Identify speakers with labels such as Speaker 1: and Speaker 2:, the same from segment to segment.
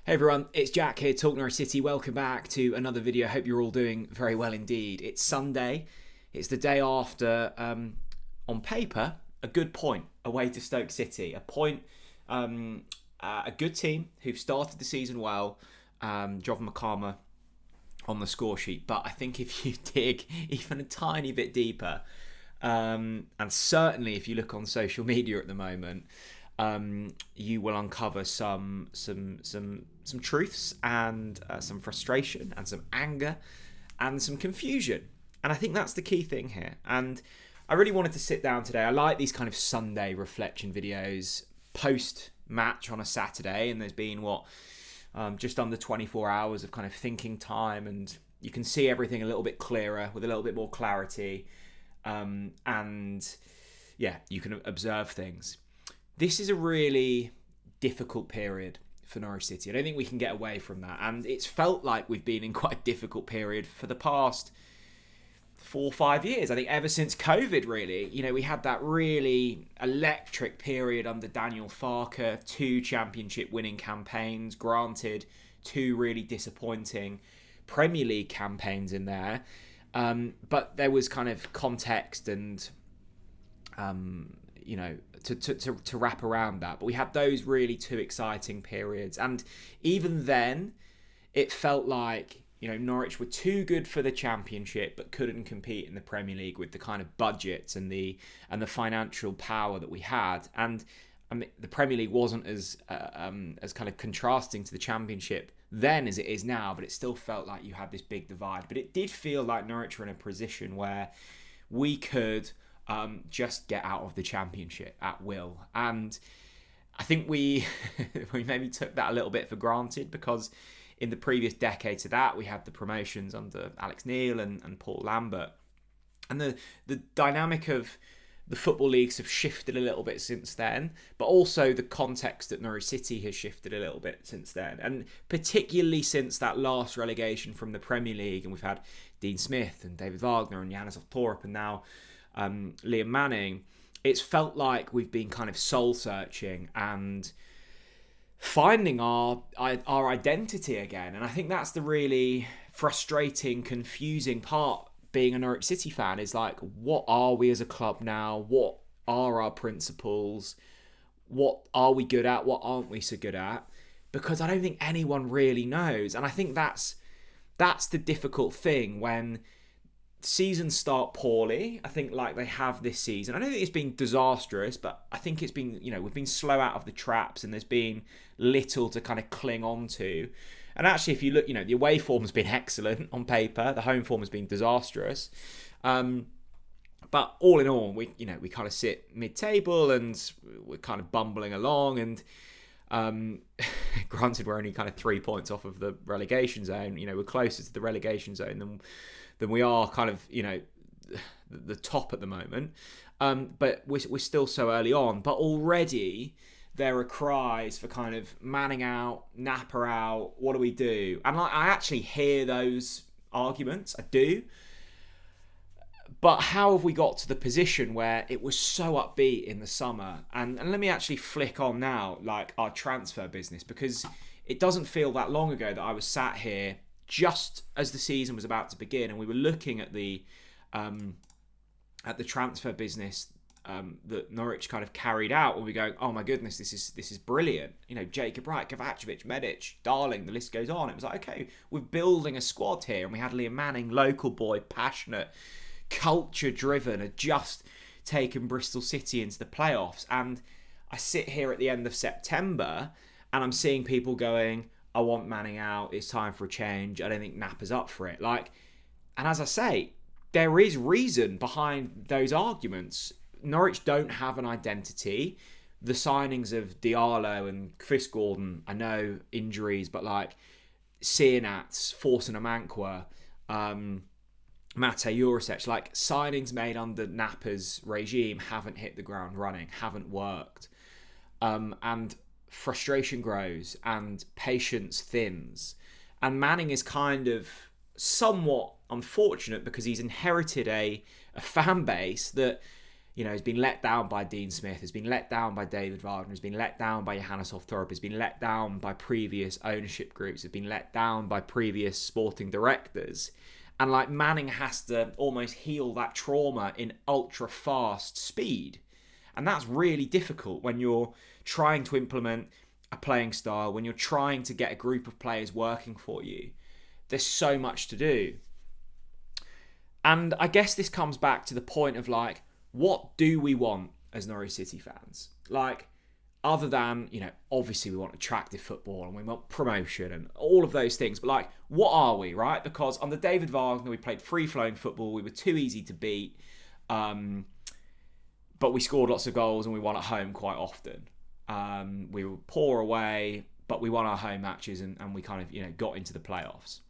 Speaker 1: Hey everyone, it's Jack here, TalkNorwichCity. Welcome back to another video. Hope you're all doing very well indeed. It's Sunday. It's the day after, on paper, a good point away to Stoke City. A point, a good team who've started the season well. Jovan Makama on the score sheet. But I think if you dig even a tiny bit deeper, and certainly if you look on social media at the moment, you will uncover some truths and some frustration and some anger and some confusion. And I think that's the key thing here. And I really wanted to sit down today. I like these kind of Sunday reflection videos post match on a Saturday, and there's been just under 24 hours of kind of thinking time, and you can see everything a little bit clearer with a little bit more clarity, and yeah, you can observe things. This is a really difficult period for Norwich City. I don't think we can get away from that. And it's felt like we've been in quite a difficult period for the past 4 or 5 years. I think ever since COVID, really. You know, we had that really electric period under Daniel Farke, 2 championship winning campaigns, granted 2 really disappointing Premier League campaigns in there. But there was kind of context and, to wrap around that. But we had those really 2 exciting periods. And even then, it felt like, Norwich were too good for the Championship, but couldn't compete in the Premier League with the kind of budgets and the financial power that we had. And I mean, the Premier League wasn't as kind of contrasting to the Championship then as it is now, but it still felt like you had this big divide. But it did feel like Norwich were in a position where we could just get out of the Championship at will. And I think we maybe took that a little bit for granted, because in the previous decade to that, we had the promotions under Alex Neil and Paul Lambert. And the dynamic of the football leagues have shifted a little bit since then, but also the context at Norwich City has shifted a little bit since then. And particularly since that last relegation from the Premier League, and we've had Dean Smith and David Wagner and Yanis Torp and now Liam Manning, it's felt like we've been kind of soul searching and finding our identity again. And I think that's the really frustrating, confusing part being a Norwich City fan, is like, what are we as a club now? What are our principles? What are we good at? What aren't we so good at? Because I don't think anyone really knows. And I think that's the difficult thing when seasons start poorly. I think like they have this season. I don't think it's been disastrous, but I think it's been, we've been slow out of the traps and there's been little to kind of cling on to. And actually, if you look, the away form has been excellent on paper. The home form has been disastrous. But all in all, we kind of sit mid-table and we're kind of bumbling along. And granted, we're only kind of 3 points off of the relegation zone. We're closer to the relegation zone than we are kind of, the top at the moment. But we're still so early on. But already there are cries for kind of Manning out, Napper out, what do we do? And I actually hear those arguments, I do. But how have we got to the position where it was so upbeat in the summer? And let me actually flick on now, like our transfer business, because it doesn't feel that long ago that I was sat here just as the season was about to begin, and we were looking at the transfer business that Norwich kind of carried out, and we're going, oh my goodness, this is brilliant. Jacob Wright, Kovacevic, Medic, Darling, the list goes on. It was like, okay, we're building a squad here, and we had Liam Manning, local boy, passionate, culture driven, had just taken Bristol City into the playoffs. And I sit here at the end of September and I'm seeing people going, I want Manning out, it's time for a change, I don't think Napper's up for it. And as I say, there is reason behind those arguments. Norwich don't have an identity. The signings of Diallo and Chris Gordon, I know injuries, but like Sienats, Forsen Amankwa, Mate Jurisic, like signings made under Napper's regime haven't hit the ground running, haven't worked. And frustration grows and patience thins. And Manning is kind of somewhat unfortunate because he's inherited a fan base that, has been let down by Dean Smith, has been let down by David Wagner, has been let down by Johannes Hoftorp, has been let down by previous ownership groups, has been let down by previous sporting directors. And like Manning has to almost heal that trauma in ultra fast speed. And that's really difficult when you're trying to implement a playing style, when you're trying to get a group of players working for you. There's so much to do. And I guess this comes back to the point of like, what do we want as Norwich City fans? Like, other than, obviously we want attractive football and we want promotion and all of those things. But like, what are we, right? Because under David Wagner, we played free-flowing football. We were too easy to beat. But we scored lots of goals and we won at home quite often. We were poor away, but we won our home matches and we kind of, got into the playoffs.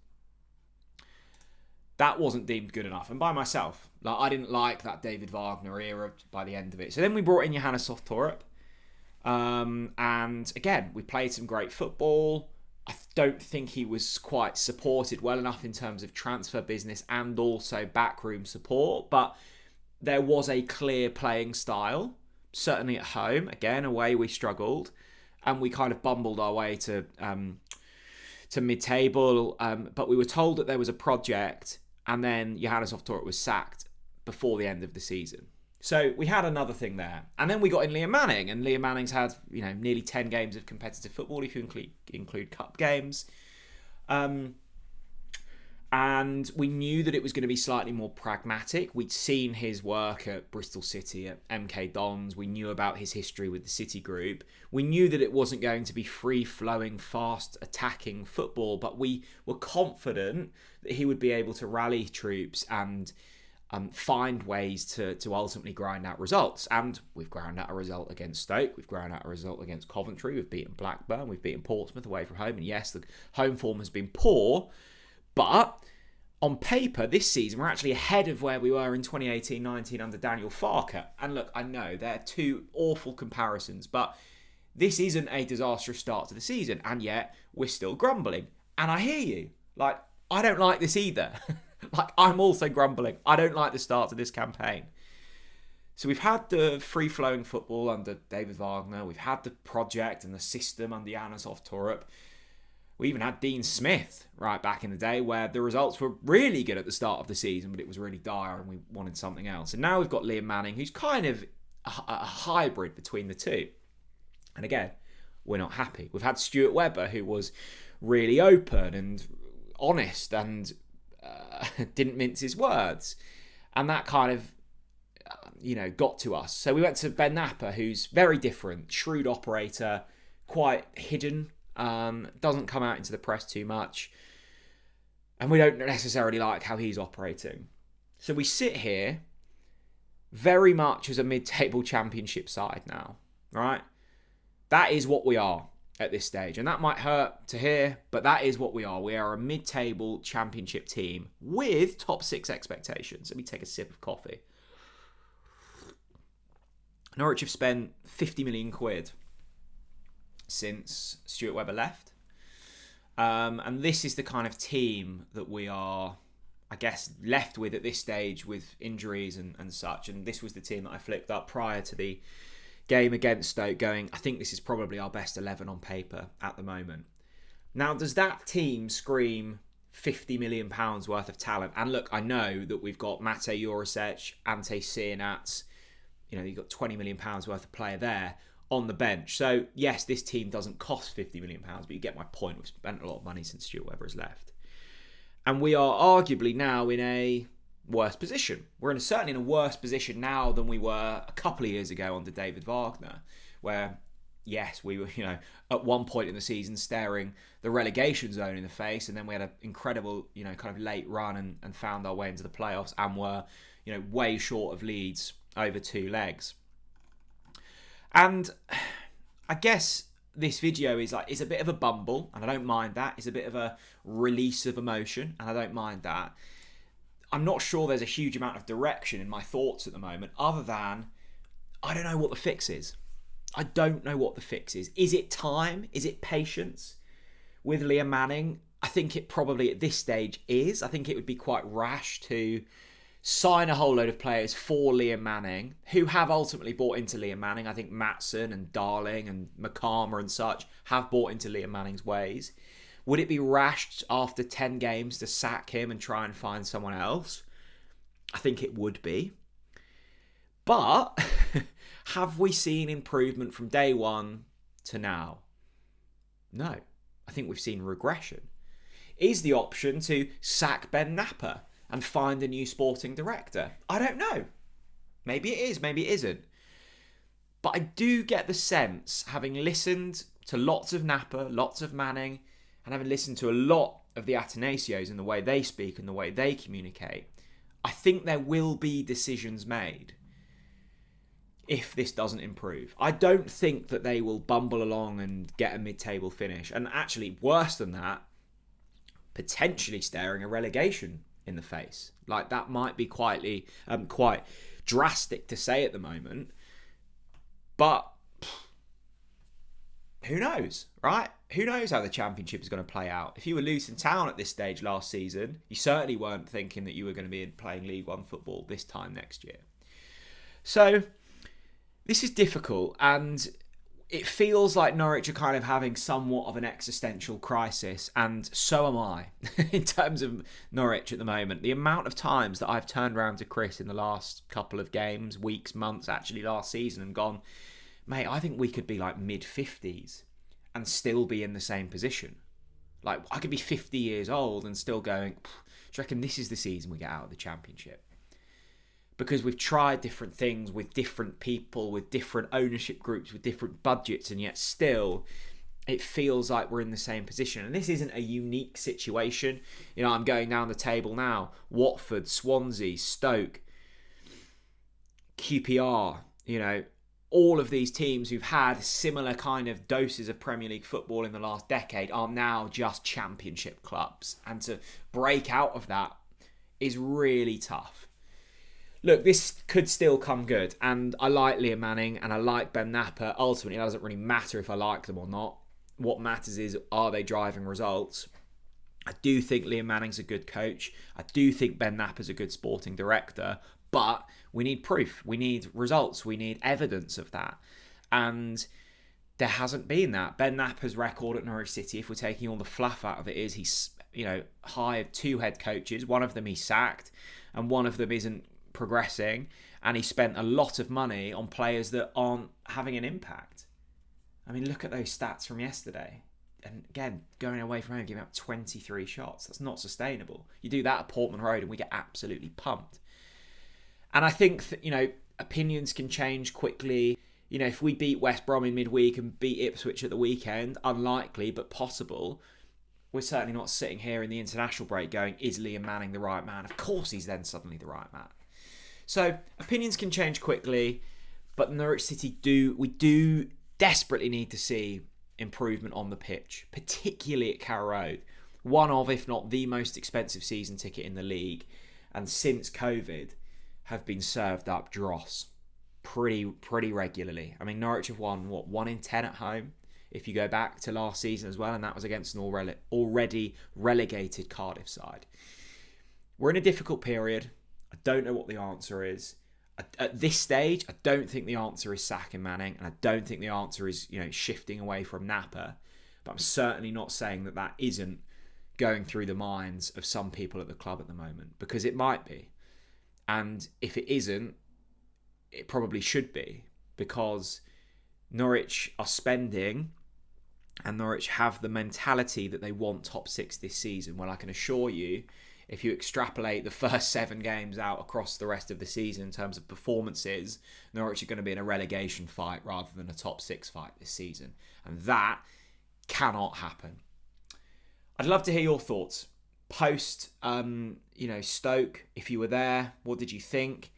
Speaker 1: That wasn't deemed good enough. And by myself, like, I didn't like that David Wagner era by the end of it. So then we brought in Johannes Hoftorp. And again, we played some great football. I don't think he was quite supported well enough in terms of transfer business and also backroom support. But there was a clear playing style, certainly at home. Again, away we struggled. And we kind of bumbled our way to mid-table. But we were told that there was a project. And then Johannes Hoftorp was sacked before the end of the season. So we had another thing there. And then we got in Liam Manning. And Liam Manning's had, nearly 10 games of competitive football if you include cup games. And we knew that it was going to be slightly more pragmatic. We'd seen his work at Bristol City, at MK Dons. We knew about his history with the City Group. We knew that it wasn't going to be free-flowing, fast-attacking football, but we were confident that he would be able to rally troops and find ways to ultimately grind out results. And we've ground out a result against Stoke. We've ground out a result against Coventry. We've beaten Blackburn. We've beaten Portsmouth away from home. And yes, the home form has been poor, but on paper, this season, we're actually ahead of where we were in 2018-19 under Daniel Farke. And look, I know they're two awful comparisons, but this isn't a disastrous start to the season, and yet we're still grumbling. And I hear you. Like, I don't like this either. Like, I'm also grumbling. I don't like the start to this campaign. So we've had the free-flowing football under David Wagner. We've had the project and the system under Johannes Hoftorp. We even had Dean Smith right back in the day where the results were really good at the start of the season, but it was really dire and we wanted something else. And now we've got Liam Manning, who's kind of a hybrid between the two. And again, we're not happy. We've had Stuart Webber, who was really open and honest and didn't mince his words. And that kind of, got to us. So we went to Ben Napper, who's very different, shrewd operator, quite hidden, doesn't come out into the press too much. And we don't necessarily like how he's operating. So we sit here very much as a mid-table championship side now, right? That is what we are at this stage. And that might hurt to hear, but that is what we are. We are a mid-table championship team with top 6 expectations. Let me take a sip of coffee. Norwich have spent 50 million quid since Stuart Webber left. And this is the kind of team that we are, I guess, left with at this stage with injuries and such. And this was the team that I flicked up prior to the game against Stoke going, I think this is probably our best 11 on paper at the moment. Now, does that team scream £50 million worth of talent? And look, I know that we've got Mate Jurisic, Ante Cianats, you've got £20 million worth of player there on the bench. So, yes, this team doesn't cost £50 million, but you get my point. We've spent a lot of money since Stuart Webber has left. And we are arguably now in a worse position. We're certainly in a worse position now than we were a couple of years ago under David Wagner, where, yes, we were, at one point in the season staring the relegation zone in the face, and then we had an incredible, kind of late run and found our way into the playoffs and were, way short of Leeds over 2 legs. And I guess this video is a bit of a bumble, and I don't mind that. It's a bit of a release of emotion, and I don't mind that. I'm not sure there's a huge amount of direction in my thoughts at the moment, other than I don't know what the fix is. I don't know what the fix is. Is it time? Is it patience? With Liam Manning, I think it probably at this stage is. I think it would be quite rash to sign a whole load of players for Liam Manning, who have ultimately bought into Liam Manning. I think Maatson and Darling and McCarmer and such have bought into Liam Manning's ways. Would it be rash after 10 games to sack him and try and find someone else? I think it would be. But have we seen improvement from day one to now? No. I think we've seen regression. Is the option to sack Ben Napper and find a new sporting director? I don't know. Maybe it is, maybe it isn't. But I do get the sense, having listened to lots of Napper, lots of Manning, and having listened to a lot of the Atanasios and the way they speak and the way they communicate, I think there will be decisions made if this doesn't improve. I don't think that they will bumble along and get a mid-table finish. And actually, worse than that, potentially staring a relegation in the face. Like, that might be quite drastic to say at the moment. But who knows, right? Who knows how the Championship is going to play out? If you were Luton Town at this stage last season, you certainly weren't thinking that you were going to be playing League One football this time next year. So this is difficult, and it feels like Norwich are kind of having somewhat of an existential crisis, and so am I in terms of Norwich at the moment. The amount of times that I've turned around to Chris in the last couple of games, weeks, months, actually last season, and gone, mate, I think we could be like mid-50s and still be in the same position. Like, I could be 50 years old and still going, do you reckon this is the season we get out of the Championship? Because we've tried different things with different people, with different ownership groups, with different budgets, and yet still it feels like we're in the same position. And this isn't a unique situation. You know, I'm going down the table now. Watford, Swansea, Stoke, QPR, you know, all of these teams who've had similar kind of doses of Premier League football in the last decade are now just Championship clubs. And to break out of that is really tough. Look, this could still come good, and I like Liam Manning and I like Ben Napper. Ultimately, it doesn't really matter if I like them or not. What matters is, are they driving results? I do think Liam Manning's a good coach. I do think Ben Napper's a good sporting director, but we need proof. We need results. We need evidence of that. And there hasn't been that. Ben Napper's record at Norwich City, if we're taking all the fluff out of it, is he's, you know, hired 2 head coaches. One of them he sacked, and one of them isn't progressing, and he spent a lot of money on players that aren't having an impact. I mean, look at those stats from yesterday. And again, going away from home, giving up 23 shots. That's not sustainable. You do that at Portman Road and we get absolutely pumped. And I think that, you know, opinions can change quickly. You know, if we beat West Brom in midweek and beat Ipswich at the weekend, unlikely but possible, we're certainly not sitting here in the international break going, is Liam Manning the right man? Of course he's then suddenly the right man. So opinions can change quickly, but Norwich City we do desperately need to see improvement on the pitch, particularly at Carrow Road. One of, if not the most expensive season ticket in the league, and since COVID have been served up dross pretty regularly. I mean, Norwich have won, 1 in 10 at home, if you go back to last season as well, and that was against an already relegated Cardiff side. We're in a difficult period. I don't know what the answer is. At this stage, I don't think the answer is sacking Manning, and I don't think the answer is, you know, shifting away from Napper. But I'm certainly not saying that that isn't going through the minds of some people at the club at the moment, because it might be. And if it isn't, it probably should be, because Norwich are spending, and Norwich have the mentality that they want top 6 this season. Well, I can assure you, if you extrapolate the first 7 games out across the rest of the season in terms of performances, Norwich are going to be in a relegation fight rather than a top 6 fight this season. And that cannot happen. I'd love to hear your thoughts. Post, Stoke, if you were there, what did you think?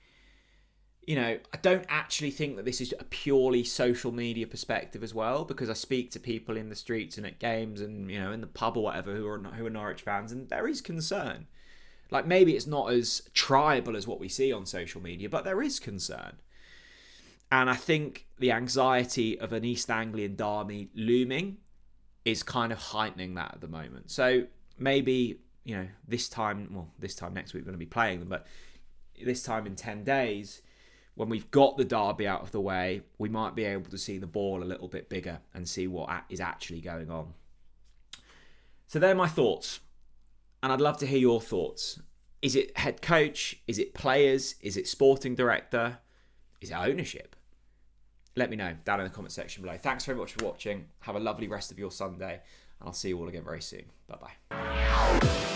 Speaker 1: You know, I don't actually think that this is a purely social media perspective as well, because I speak to people in the streets and at games and, you know, in the pub or whatever who are Norwich fans, and there is concern. Like, maybe it's not as tribal as what we see on social media, but there is concern. And I think the anxiety of an East Anglian derby looming is kind of heightening that at the moment. So maybe, you know, this time next week we're going to be playing them, but this time in 10 days, when we've got the derby out of the way, we might be able to see the ball a little bit bigger and see what is actually going on. So they're my thoughts. And I'd love to hear your thoughts. Is it head coach? Is it players? Is it sporting director? Is it ownership? Let me know down in the comment section below. Thanks very much for watching. Have a lovely rest of your Sunday. And I'll see you all again very soon. Bye-bye.